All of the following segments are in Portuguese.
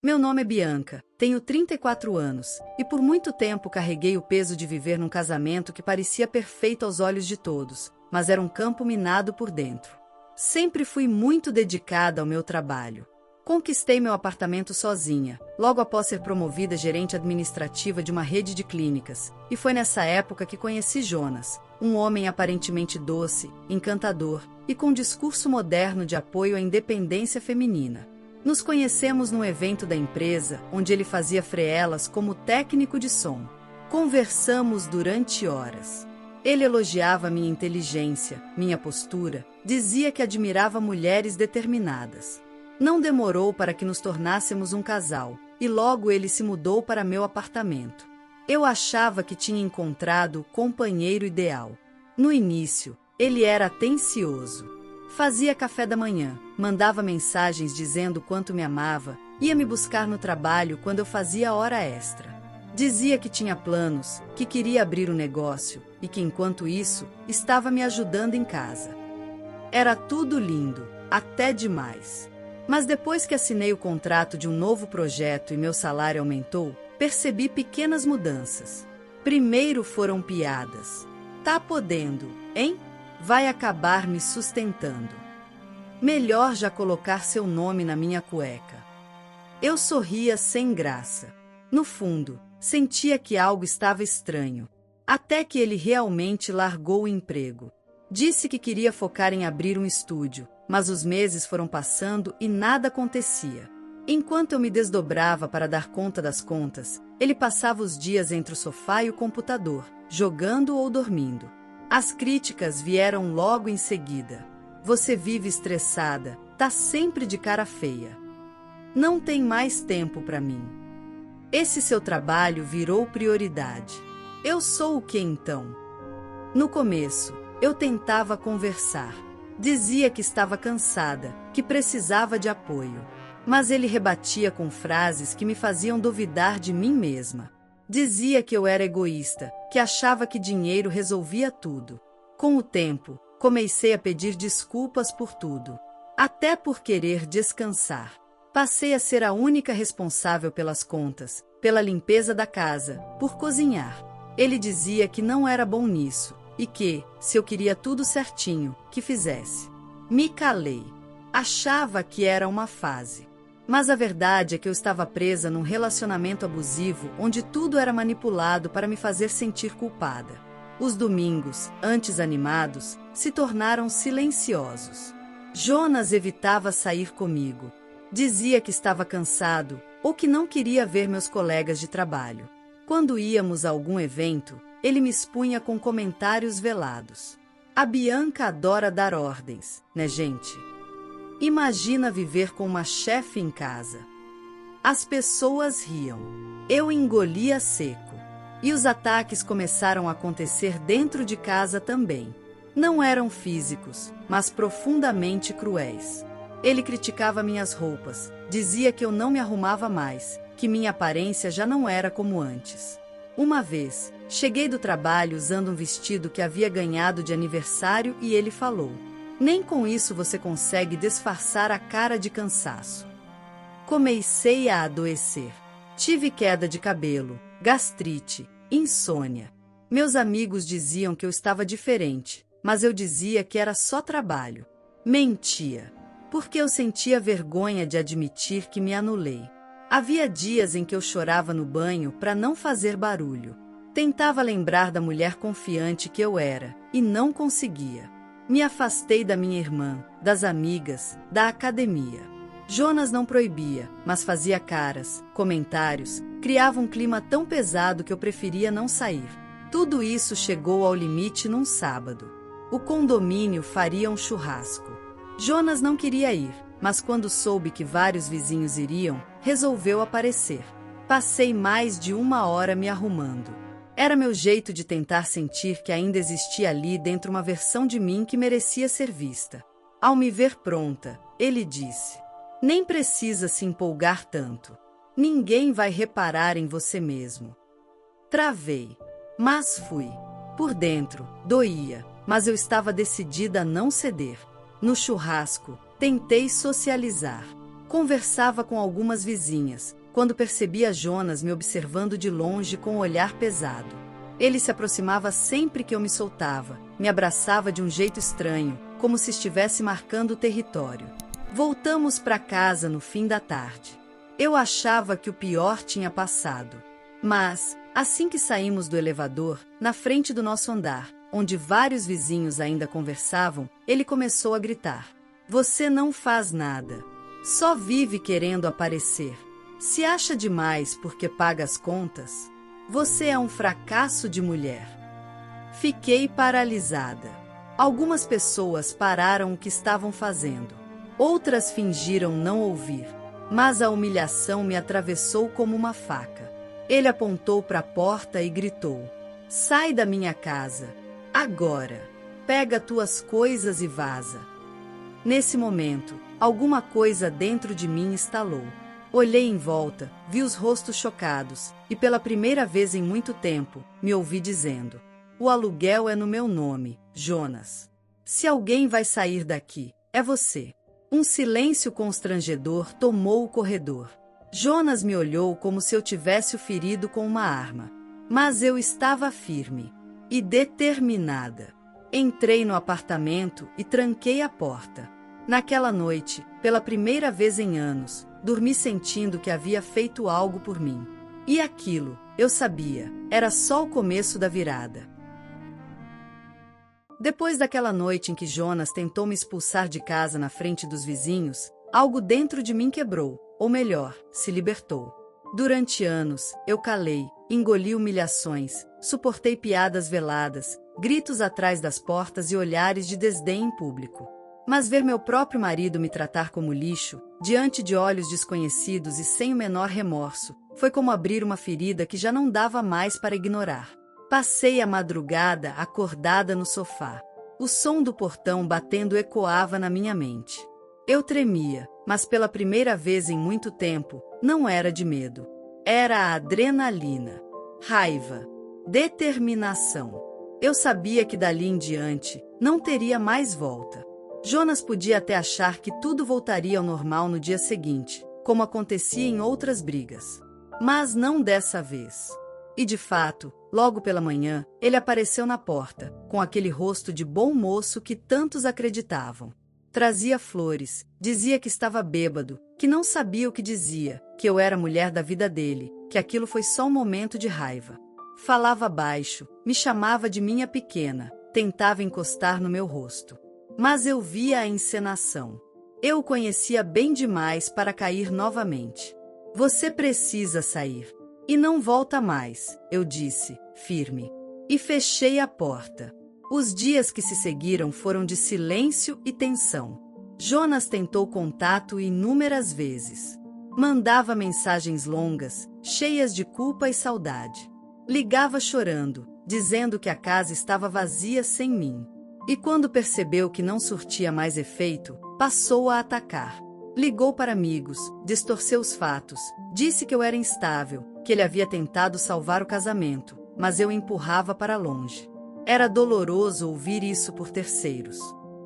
Meu nome é Bianca, tenho 34 anos, e por muito tempo carreguei o peso de viver num casamento que parecia perfeito aos olhos de todos, mas era um campo minado por dentro. Sempre fui muito dedicada ao meu trabalho. Conquistei meu apartamento sozinha, logo após ser promovida gerente administrativa de uma rede de clínicas, e foi nessa época que conheci Jonas, um homem aparentemente doce, encantador e com um discurso moderno de apoio à independência feminina. Nos conhecemos num evento da empresa, onde ele fazia freelas como técnico de som. Conversamos durante horas. Ele elogiava minha inteligência, minha postura, dizia que admirava mulheres determinadas. Não demorou para que nos tornássemos um casal, e logo ele se mudou para meu apartamento. Eu achava que tinha encontrado o companheiro ideal. No início, ele era atencioso. Fazia café da manhã, mandava mensagens dizendo quanto me amava, ia me buscar no trabalho quando eu fazia hora extra. Dizia que tinha planos, que queria abrir um negócio e que, enquanto isso, estava me ajudando em casa. Era tudo lindo, até demais. Mas depois que assinei o contrato de um novo projeto e meu salário aumentou, percebi pequenas mudanças. Primeiro foram piadas. Tá podendo, hein? Vai acabar me sustentando. Melhor já colocar seu nome na minha cueca. Eu sorria sem graça. No fundo, sentia que algo estava estranho. Até que ele realmente largou o emprego. Disse que queria focar em abrir um estúdio, mas os meses foram passando e nada acontecia. Enquanto eu me desdobrava para dar conta das contas, ele passava os dias entre o sofá e o computador, jogando ou dormindo. As críticas vieram logo em seguida. Você vive estressada, tá sempre de cara feia. Não tem mais tempo para mim. Esse seu trabalho virou prioridade. Eu sou o que então? No começo, eu tentava conversar. Dizia que estava cansada, que precisava de apoio. Mas ele rebatia com frases que me faziam duvidar de mim mesma. Dizia que eu era egoísta, que achava que dinheiro resolvia tudo. Com o tempo, comecei a pedir desculpas por tudo. Até por querer descansar. Passei a ser a única responsável pelas contas, pela limpeza da casa, por cozinhar. Ele dizia que não era bom nisso, e que, se eu queria tudo certinho, que fizesse. Me calei. Achava que era uma fase. Mas a verdade é que eu estava presa num relacionamento abusivo onde tudo era manipulado para me fazer sentir culpada. Os domingos, antes animados, se tornaram silenciosos. Jonas evitava sair comigo. Dizia que estava cansado ou que não queria ver meus colegas de trabalho. Quando íamos a algum evento, ele me expunha com comentários velados. A Bianca adora dar ordens, né, gente? Imagina viver com uma chefe em casa. As pessoas riam. Eu engolia seco. E os ataques começaram a acontecer dentro de casa também. Não eram físicos, mas profundamente cruéis. Ele criticava minhas roupas, dizia que eu não me arrumava mais, que minha aparência já não era como antes. Uma vez, cheguei do trabalho usando um vestido que havia ganhado de aniversário e ele falou: "Nem com isso você consegue disfarçar a cara de cansaço." Comecei a adoecer. Tive queda de cabelo, gastrite, insônia. Meus amigos diziam que eu estava diferente, mas eu dizia que era só trabalho. Mentia, porque eu sentia vergonha de admitir que me anulei. Havia dias em que eu chorava no banho para não fazer barulho. Tentava lembrar da mulher confiante que eu era, e não conseguia. Me afastei da minha irmã, das amigas, da academia. Jonas não proibia, mas fazia caras, comentários, criava um clima tão pesado que eu preferia não sair. Tudo isso chegou ao limite num sábado. O condomínio faria um churrasco. Jonas não queria ir, mas quando soube que vários vizinhos iriam, resolveu aparecer. Passei mais de 1 hora me arrumando. Era meu jeito de tentar sentir que ainda existia ali dentro uma versão de mim que merecia ser vista. Ao me ver pronta, ele disse: "Nem precisa se empolgar tanto. Ninguém vai reparar em você mesmo." Travei, mas fui. Por dentro, doía, mas eu estava decidida a não ceder. No churrasco, tentei socializar. Conversava com algumas vizinhas, quando percebia Jonas me observando de longe com um olhar pesado. Ele se aproximava sempre que eu me soltava, me abraçava de um jeito estranho, como se estivesse marcando o território. Voltamos para casa no fim da tarde. Eu achava que o pior tinha passado. Mas, assim que saímos do elevador, na frente do nosso andar, onde vários vizinhos ainda conversavam, ele começou a gritar: "Você não faz nada. Só vive querendo aparecer. Se acha demais porque paga as contas. Você é um fracasso de mulher." Fiquei paralisada. Algumas pessoas pararam o que estavam fazendo. Outras fingiram não ouvir. Mas a humilhação me atravessou como uma faca. Ele apontou para a porta e gritou: "Sai da minha casa. Agora. Pega tuas coisas e vaza." Nesse momento, alguma coisa dentro de mim estalou. Olhei em volta, vi os rostos chocados, e pela primeira vez em muito tempo, me ouvi dizendo: "O aluguel é no meu nome, Jonas. Se alguém vai sair daqui, é você." Um silêncio constrangedor tomou o corredor. Jonas me olhou como se eu tivesse o ferido com uma arma. Mas eu estava firme e determinada. Entrei no apartamento e tranquei a porta. Naquela noite, pela primeira vez em anos, dormi sentindo que havia feito algo por mim. E aquilo, eu sabia, era só o começo da virada. Depois daquela noite em que Jonas tentou me expulsar de casa na frente dos vizinhos, algo dentro de mim quebrou, ou melhor, se libertou. Durante anos, eu calei, engoli humilhações, suportei piadas veladas, gritos atrás das portas e olhares de desdém em público. Mas ver meu próprio marido me tratar como lixo, diante de olhos desconhecidos e sem o menor remorso, foi como abrir uma ferida que já não dava mais para ignorar. Passei a madrugada acordada no sofá. O som do portão batendo ecoava na minha mente. Eu tremia, mas pela primeira vez em muito tempo, não era de medo. Era a adrenalina, raiva, determinação. Eu sabia que dali em diante, não teria mais volta. Jonas podia até achar que tudo voltaria ao normal no dia seguinte, como acontecia em outras brigas. Mas não dessa vez. E de fato, logo pela manhã, ele apareceu na porta, com aquele rosto de bom moço que tantos acreditavam. Trazia flores, dizia que estava bêbado, que não sabia o que dizia, que eu era a mulher da vida dele, que aquilo foi só um momento de raiva. Falava baixo, me chamava de minha pequena, tentava encostar no meu rosto. Mas eu via a encenação. Eu o conhecia bem demais para cair novamente. "Você precisa sair. E não volta mais", eu disse, firme. E fechei a porta. Os dias que se seguiram foram de silêncio e tensão. Jonas tentou contato inúmeras vezes. Mandava mensagens longas, cheias de culpa e saudade. Ligava chorando, dizendo que a casa estava vazia sem mim. E quando percebeu que não surtia mais efeito, passou a atacar. Ligou para amigos, distorceu os fatos, disse que eu era instável, que ele havia tentado salvar o casamento, mas eu empurrava para longe. Era doloroso ouvir isso por terceiros.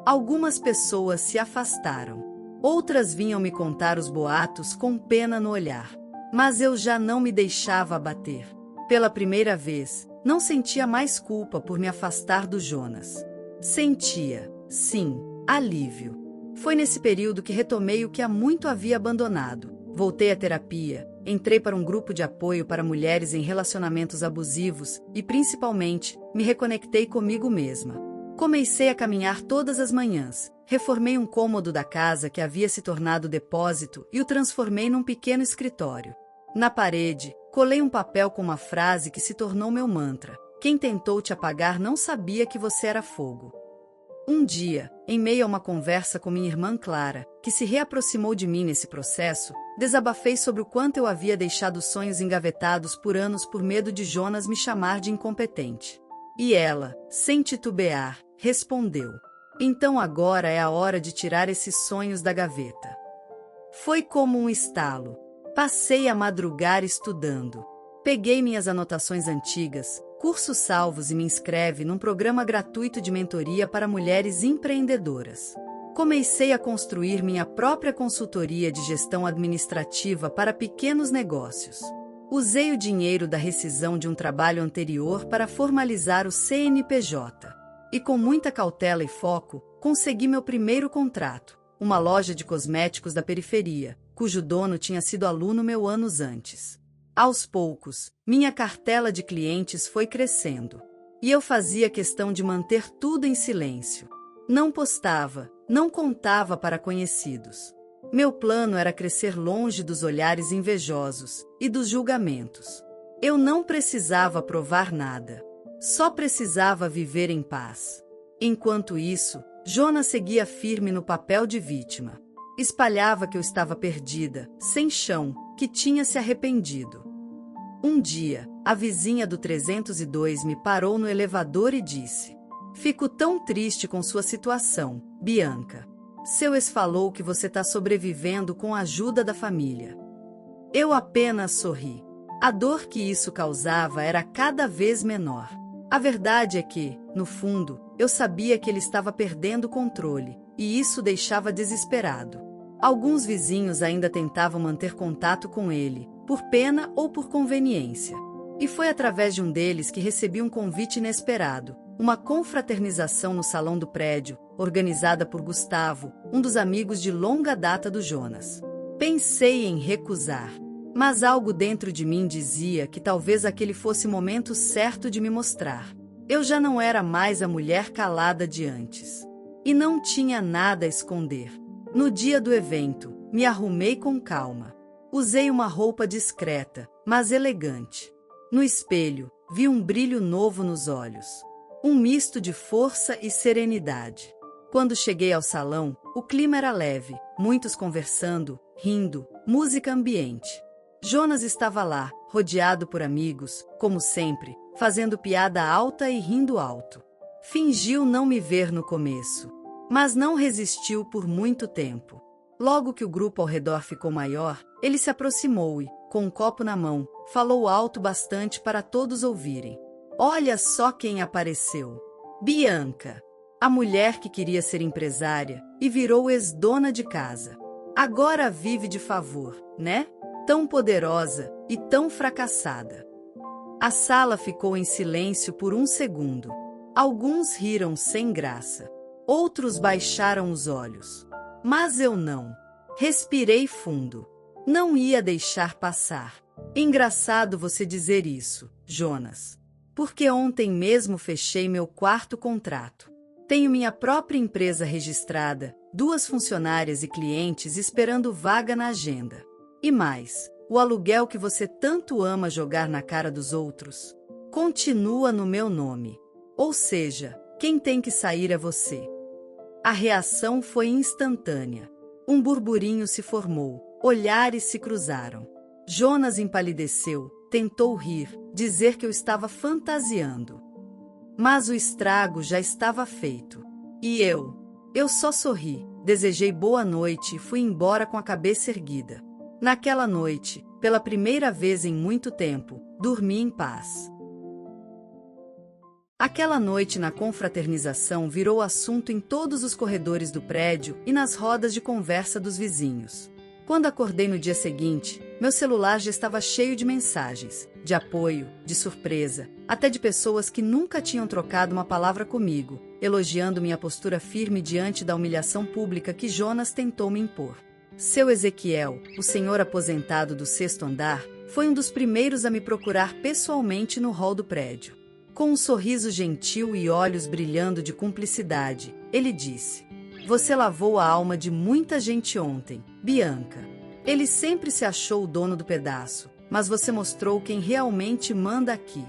Algumas pessoas se afastaram. Outras vinham me contar os boatos com pena no olhar. Mas eu já não me deixava abater. Pela primeira vez, não sentia mais culpa por me afastar do Jonas. Sentia, sim, alívio. Foi nesse período que retomei o que há muito havia abandonado. Voltei à terapia, entrei para um grupo de apoio para mulheres em relacionamentos abusivos e, principalmente, me reconectei comigo mesma. Comecei a caminhar todas as manhãs, reformei um cômodo da casa que havia se tornado depósito e o transformei num pequeno escritório. Na parede, colei um papel com uma frase que se tornou meu mantra: "Quem tentou te apagar não sabia que você era fogo." Um dia, em meio a uma conversa com minha irmã Clara, que se reaproximou de mim nesse processo, desabafei sobre o quanto eu havia deixado sonhos engavetados por anos por medo de Jonas me chamar de incompetente. E ela, sem titubear, respondeu: "Então agora é a hora de tirar esses sonhos da gaveta." Foi como um estalo. Passei a madrugar estudando. Peguei minhas anotações antigas, cursos salvos e me inscreve num programa gratuito de mentoria para mulheres empreendedoras. Comecei a construir minha própria consultoria de gestão administrativa para pequenos negócios. Usei o dinheiro da rescisão de um trabalho anterior para formalizar o CNPJ. E com muita cautela e foco, consegui meu primeiro contrato, uma loja de cosméticos da periferia, cujo dono tinha sido aluno meu anos antes. Aos poucos, minha cartela de clientes foi crescendo. E eu fazia questão de manter tudo em silêncio. Não postava, não contava para conhecidos. Meu plano era crescer longe dos olhares invejosos e dos julgamentos. Eu não precisava provar nada. Só precisava viver em paz. Enquanto isso, Jonas seguia firme no papel de vítima. Espalhava que eu estava perdida, sem chão, que tinha se arrependido. Um dia, a vizinha do 302 me parou no elevador e disse: "Fico tão triste com sua situação, Bianca. Seu ex falou que você está sobrevivendo com a ajuda da família." Eu apenas sorri. A dor que isso causava era cada vez menor. A verdade é que, no fundo, eu sabia que ele estava perdendo o controle, e isso o deixava desesperado. Alguns vizinhos ainda tentavam manter contato com ele, por pena ou por conveniência. E foi através de um deles que recebi um convite inesperado, uma confraternização no salão do prédio, organizada por Gustavo, um dos amigos de longa data do Jonas. Pensei em recusar, mas algo dentro de mim dizia que talvez aquele fosse o momento certo de me mostrar. Eu já não era mais a mulher calada de antes. E não tinha nada a esconder. No dia do evento, me arrumei com calma. Usei uma roupa discreta, mas elegante. No espelho, vi um brilho novo nos olhos. Um misto de força e serenidade. Quando cheguei ao salão, o clima era leve, muitos conversando, rindo, música ambiente. Jonas estava lá, rodeado por amigos, como sempre, fazendo piada alta e rindo alto. Fingiu não me ver no começo, mas não resistiu por muito tempo. Logo que o grupo ao redor ficou maior, ele se aproximou e, com um copo na mão, falou alto bastante para todos ouvirem. "Olha só quem apareceu! Bianca, a mulher que queria ser empresária e virou ex-dona de casa. Agora vive de favor, né? Tão poderosa e tão fracassada." A sala ficou em silêncio por um segundo. Alguns riram sem graça. Outros baixaram os olhos. Mas eu não. Respirei fundo. Não ia deixar passar. Engraçado você dizer isso, Jonas. Porque ontem mesmo fechei meu quarto contrato. Tenho minha própria empresa registrada, 2 funcionárias e clientes esperando vaga na agenda. E mais, o aluguel que você tanto ama jogar na cara dos outros continua no meu nome. Ou seja, quem tem que sair é você. A reação foi instantânea. Um burburinho se formou, olhares se cruzaram. Jonas empalideceu, tentou rir, dizer que eu estava fantasiando. Mas o estrago já estava feito. E eu só sorri, desejei boa noite e fui embora com a cabeça erguida. Naquela noite, pela primeira vez em muito tempo, dormi em paz. Aquela noite na confraternização virou assunto em todos os corredores do prédio e nas rodas de conversa dos vizinhos. Quando acordei no dia seguinte, meu celular já estava cheio de mensagens, de apoio, de surpresa, até de pessoas que nunca tinham trocado uma palavra comigo, elogiando minha postura firme diante da humilhação pública que Jonas tentou me impor. Seu Ezequiel, o senhor aposentado do 6º andar, foi um dos primeiros a me procurar pessoalmente no hall do prédio. Com um sorriso gentil e olhos brilhando de cumplicidade, ele disse: "Você lavou a alma de muita gente ontem, Bianca. Ele sempre se achou o dono do pedaço, mas você mostrou quem realmente manda aqui."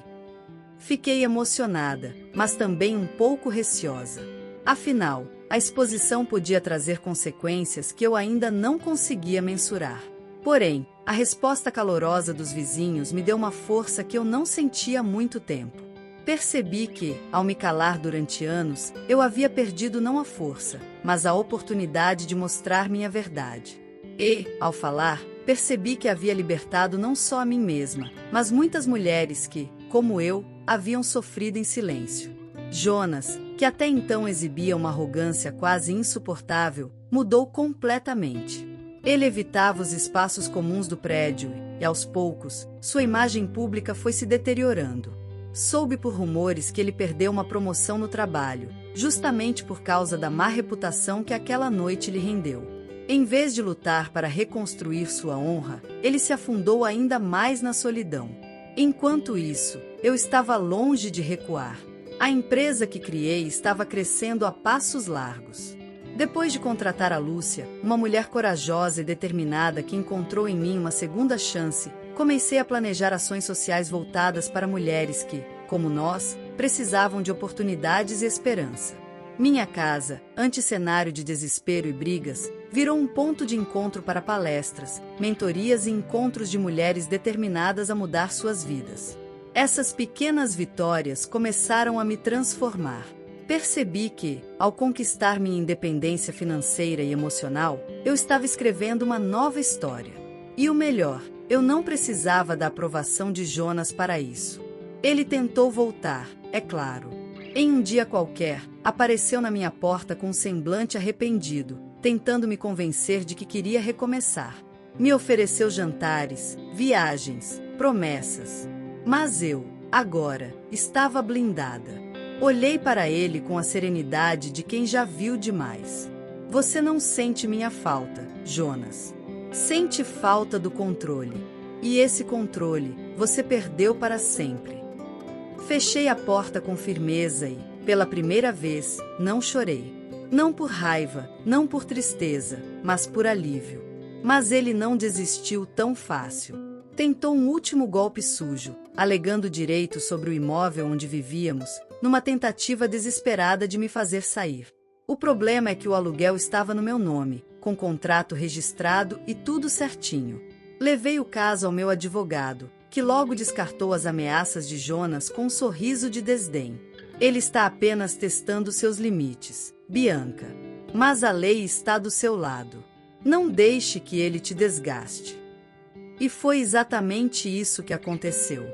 Fiquei emocionada, mas também um pouco receosa. Afinal, a exposição podia trazer consequências que eu ainda não conseguia mensurar. Porém, a resposta calorosa dos vizinhos me deu uma força que eu não sentia há muito tempo. Percebi que, ao me calar durante anos, eu havia perdido não a força, mas a oportunidade de mostrar minha verdade. E, ao falar, percebi que havia libertado não só a mim mesma, mas muitas mulheres que, como eu, haviam sofrido em silêncio. Jonas, que até então exibia uma arrogância quase insuportável, mudou completamente. Ele evitava os espaços comuns do prédio e, aos poucos, sua imagem pública foi se deteriorando. Soube por rumores que ele perdeu uma promoção no trabalho, justamente por causa da má reputação que aquela noite lhe rendeu. Em vez de lutar para reconstruir sua honra, ele se afundou ainda mais na solidão. Enquanto isso, eu estava longe de recuar. A empresa que criei estava crescendo a passos largos. Depois de contratar a Lúcia, uma mulher corajosa e determinada que encontrou em mim uma segunda chance, comecei a planejar ações sociais voltadas para mulheres que, como nós, precisavam de oportunidades e esperança. Minha casa, antes-cenário de desespero e brigas, virou um ponto de encontro para palestras, mentorias e encontros de mulheres determinadas a mudar suas vidas. Essas pequenas vitórias começaram a me transformar. Percebi que, ao conquistar minha independência financeira e emocional, eu estava escrevendo uma nova história. E o melhor, eu não precisava da aprovação de Jonas para isso. Ele tentou voltar, é claro. Em um dia qualquer, apareceu na minha porta com um semblante arrependido, tentando me convencer de que queria recomeçar. Me ofereceu jantares, viagens, promessas. Mas eu, agora, estava blindada. Olhei para ele com a serenidade de quem já viu demais. Você não sente minha falta, Jonas. Sente falta do controle. E esse controle, você perdeu para sempre. Fechei a porta com firmeza e, pela primeira vez, não chorei. Não por raiva, não por tristeza, mas por alívio. Mas ele não desistiu tão fácil. Tentou um último golpe sujo, alegando direitos sobre o imóvel onde vivíamos, numa tentativa desesperada de me fazer sair. O problema é que o aluguel estava no meu nome, com contrato registrado e tudo certinho. Levei o caso ao meu advogado, que logo descartou as ameaças de Jonas com um sorriso de desdém. Ele está apenas testando seus limites, Bianca. Mas a lei está do seu lado. Não deixe que ele te desgaste. E foi exatamente isso que aconteceu.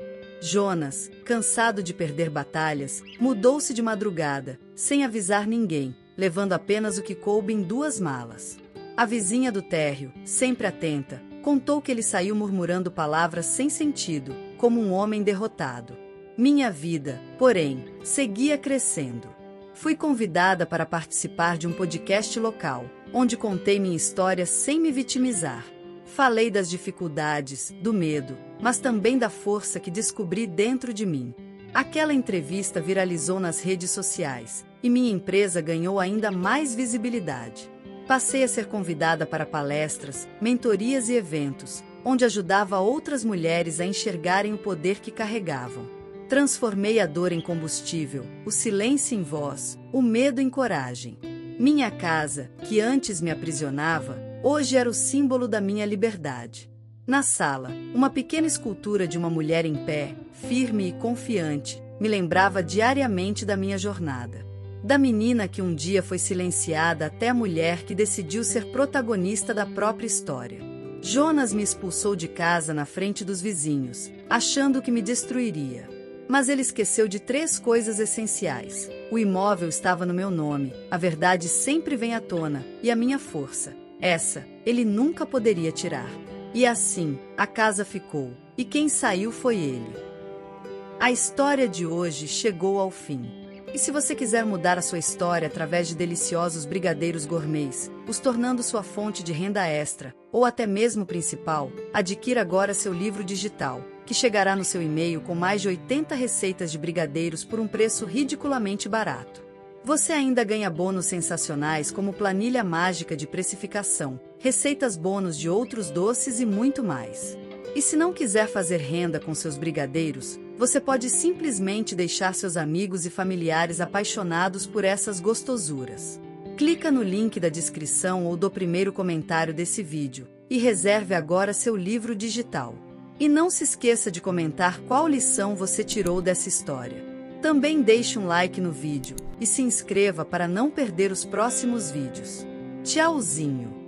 Jonas, cansado de perder batalhas, mudou-se de madrugada, sem avisar ninguém, levando apenas o que coube em 2 malas. A vizinha do térreo, sempre atenta, contou que ele saiu murmurando palavras sem sentido, como um homem derrotado. Minha vida, porém, seguia crescendo. Fui convidada para participar de um podcast local, onde contei minha história sem me vitimizar. Falei das dificuldades, do medo, mas também da força que descobri dentro de mim. Aquela entrevista viralizou nas redes sociais, e minha empresa ganhou ainda mais visibilidade. Passei a ser convidada para palestras, mentorias e eventos, onde ajudava outras mulheres a enxergarem o poder que carregavam. Transformei a dor em combustível, o silêncio em voz, o medo em coragem. Minha casa, que antes me aprisionava, hoje era o símbolo da minha liberdade. Na sala, uma pequena escultura de uma mulher em pé, firme e confiante, me lembrava diariamente da minha jornada. Da menina que um dia foi silenciada até a mulher que decidiu ser protagonista da própria história. Jonas me expulsou de casa na frente dos vizinhos, achando que me destruiria. Mas ele esqueceu de 3 coisas essenciais. O imóvel estava no meu nome, a verdade sempre vem à tona, e a minha força. Essa, ele nunca poderia tirar. E assim, a casa ficou, e quem saiu foi ele. A história de hoje chegou ao fim. E se você quiser mudar a sua história através de deliciosos brigadeiros gourmets, os tornando sua fonte de renda extra, ou até mesmo principal, adquira agora seu livro digital, que chegará no seu e-mail com mais de 80 receitas de brigadeiros por um preço ridiculamente barato. Você ainda ganha bônus sensacionais como planilha mágica de precificação, receitas bônus de outros doces e muito mais. E se não quiser fazer renda com seus brigadeiros, você pode simplesmente deixar seus amigos e familiares apaixonados por essas gostosuras. Clica no link da descrição ou do primeiro comentário desse vídeo e reserve agora seu livro digital. E não se esqueça de comentar qual lição você tirou dessa história. Também deixe um like no vídeo e se inscreva para não perder os próximos vídeos. Tchauzinho!